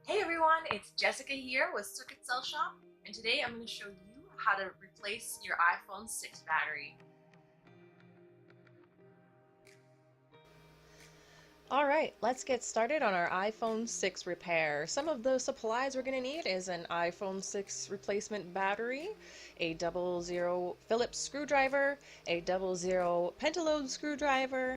Hey everyone, it's Jessica here with Circuit Cell Shop, and today I'm going to show you how to replace your iPhone 6 battery. Alright, let's get started on our iPhone 6 repair. Some of the supplies we're going to need is an iPhone 6 replacement battery, a 00 Phillips screwdriver, a 00 pentalobe screwdriver,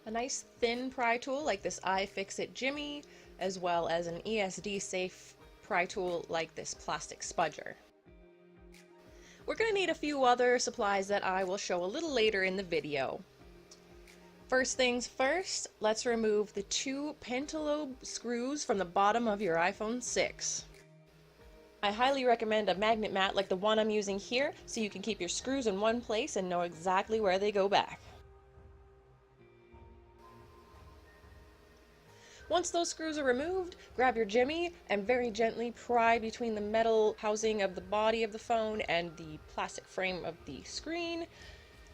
a nice thin pry tool like this iFixit Jimmy, as well as an ESD safe pry tool like this plastic spudger. We're going to need a few other supplies that I will show a little later in the video. First things first, let's remove the two pentalobe screws from the bottom of your iPhone 6. I highly recommend a magnet mat like the one I'm using here so you can keep your screws in one place and know exactly where they go back. Once those screws are removed, grab your jimmy and very gently pry between the metal housing of the body of the phone and the plastic frame of the screen.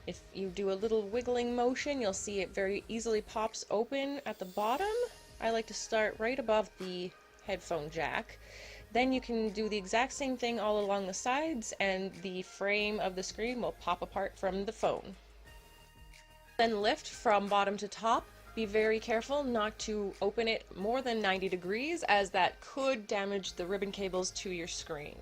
If you do a little wiggling motion, you'll see it very easily pops open at the bottom. I like to start right above the headphone jack. Then you can do the exact same thing all along the sides and the frame of the screen will pop apart from the phone. Then lift from bottom to top. Be very careful not to open it more than 90 degrees as that could damage the ribbon cables to your screen.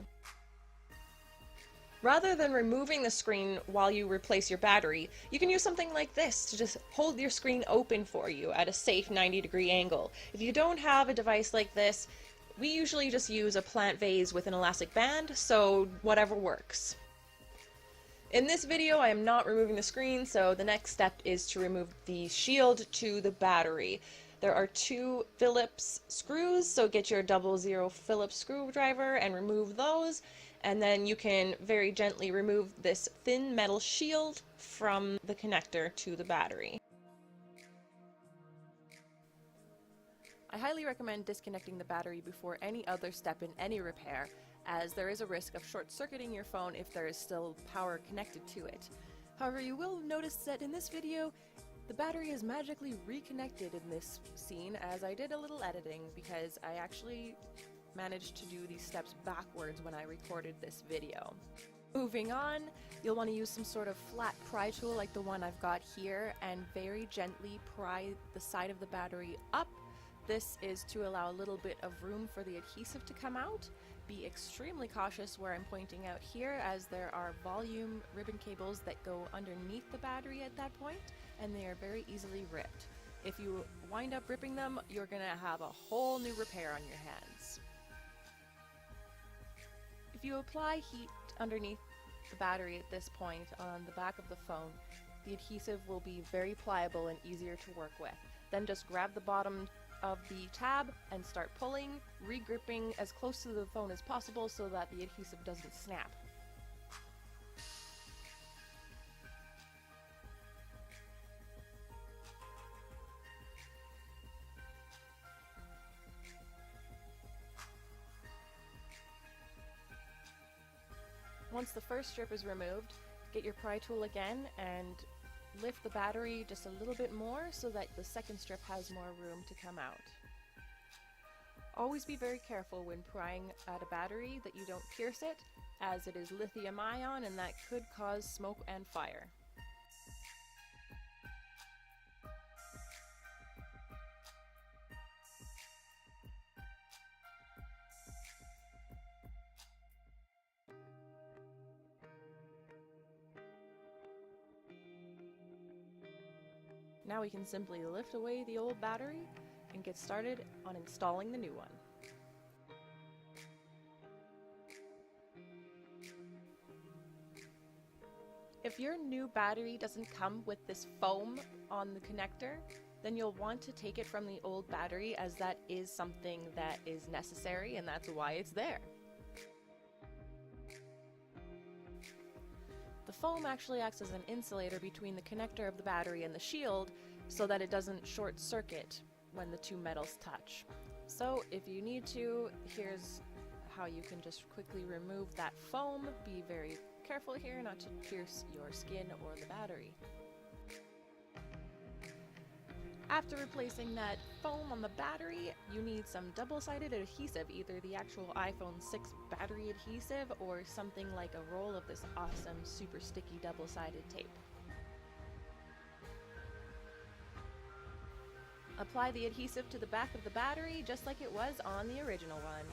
Rather than removing the screen while you replace your battery, you can use something like this to just hold your screen open for you at a safe 90-degree angle. If you don't have a device like this, we usually just use a plant vase with an elastic band, so whatever works. In this video, I am not removing the screen, so the next step is to remove the shield to the battery. There are two Phillips screws, so get your 00 Phillips screwdriver and remove those, and then you can very gently remove this thin metal shield from the connector to the battery. I highly recommend disconnecting the battery before any other step in any repair, as there is a risk of short-circuiting your phone if there is still power connected to it. However, you will notice that in this video, the battery is magically reconnected in this scene as I did a little editing because I actually managed to do these steps backwards when I recorded this video. Moving on, you'll want to use some sort of flat pry tool like the one I've got here and very gently pry the side of the battery up. This is to allow a little bit of room for the adhesive to come out. Be extremely cautious where I'm pointing out here as there are volume ribbon cables that go underneath the battery at that point and they are very easily ripped. If you wind up ripping them, you're going to have a whole new repair on your hands. If you apply heat underneath the battery at this point on the back of the phone, the adhesive will be very pliable and easier to work with. Then just grab the bottom of the tab and start pulling, re-gripping as close to the phone as possible so that the adhesive doesn't snap. Once the first strip is removed, get your pry tool again and lift the battery just a little bit more so that the second strip has more room to come out. Always be very careful when prying at a battery that you don't pierce it, as it is lithium ion and that could cause smoke and fire. Now we can simply lift away the old battery and get started on installing the new one. If your new battery doesn't come with this foam on the connector, then you'll want to take it from the old battery as that is something that is necessary and that's why it's there. The foam actually acts as an insulator between the connector of the battery and the shield so that it doesn't short circuit when the two metals touch. So if you need to, here's how you can just quickly remove that foam. Be very careful here not to pierce your skin or the battery. After replacing that foam on the battery, you need some double-sided adhesive, either the actual iPhone 6 battery adhesive or something like a roll of this awesome super sticky double-sided tape. Apply the adhesive to the back of the battery just like it was on the original one.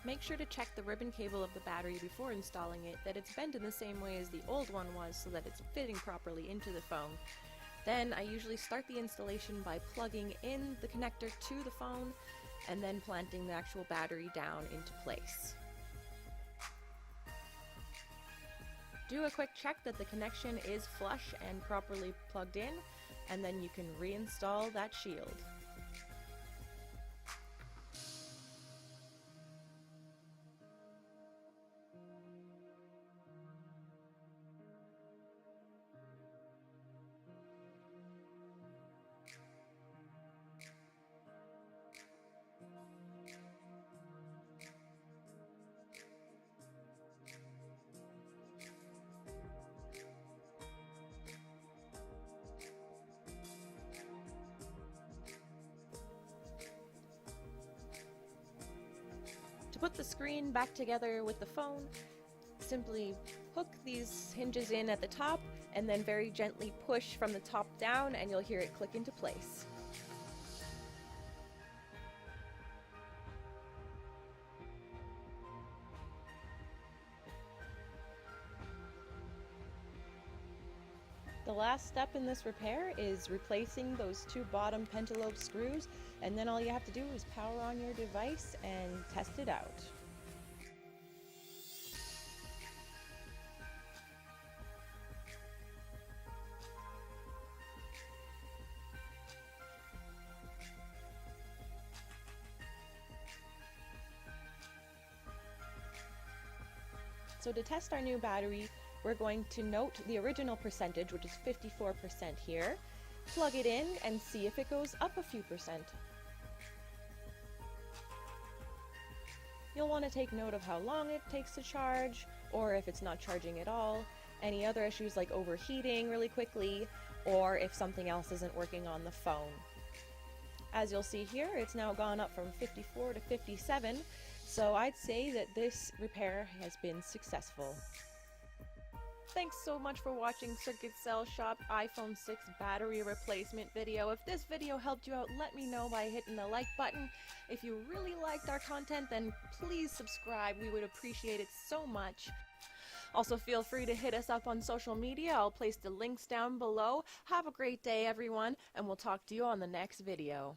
Make sure to check the ribbon cable of the battery before installing it, that it's bent in the same way as the old one was so that it's fitting properly into the phone. Then I usually start the installation by plugging in the connector to the phone and then planting the actual battery down into place. Do a quick check that the connection is flush and properly plugged in, and then you can reinstall that shield. To put the screen back together with the phone, simply hook these hinges in at the top and then very gently push from the top down and you'll hear it click into place. The last step in this repair is replacing those two bottom pentalobe screws, and then all you have to do is power on your device and test it out. So to test our new battery, we're going to note the original percentage, which is 54% here, plug it in and see if it goes up a few percent. You'll want to take note of how long it takes to charge, or if it's not charging at all, any other issues like overheating really quickly, or if something else isn't working on the phone. As you'll see here, it's now gone up from 54 to 57, so I'd say that this repair has been successful. Thanks so much for watching Circuit Cell Shop iPhone 6 battery replacement video. If this video helped you out, let me know by hitting the like button. If you really liked our content, then please subscribe. We would appreciate it so much. Also, feel free to hit us up on social media. I'll place the links down below. Have a great day, everyone, and we'll talk to you on the next video.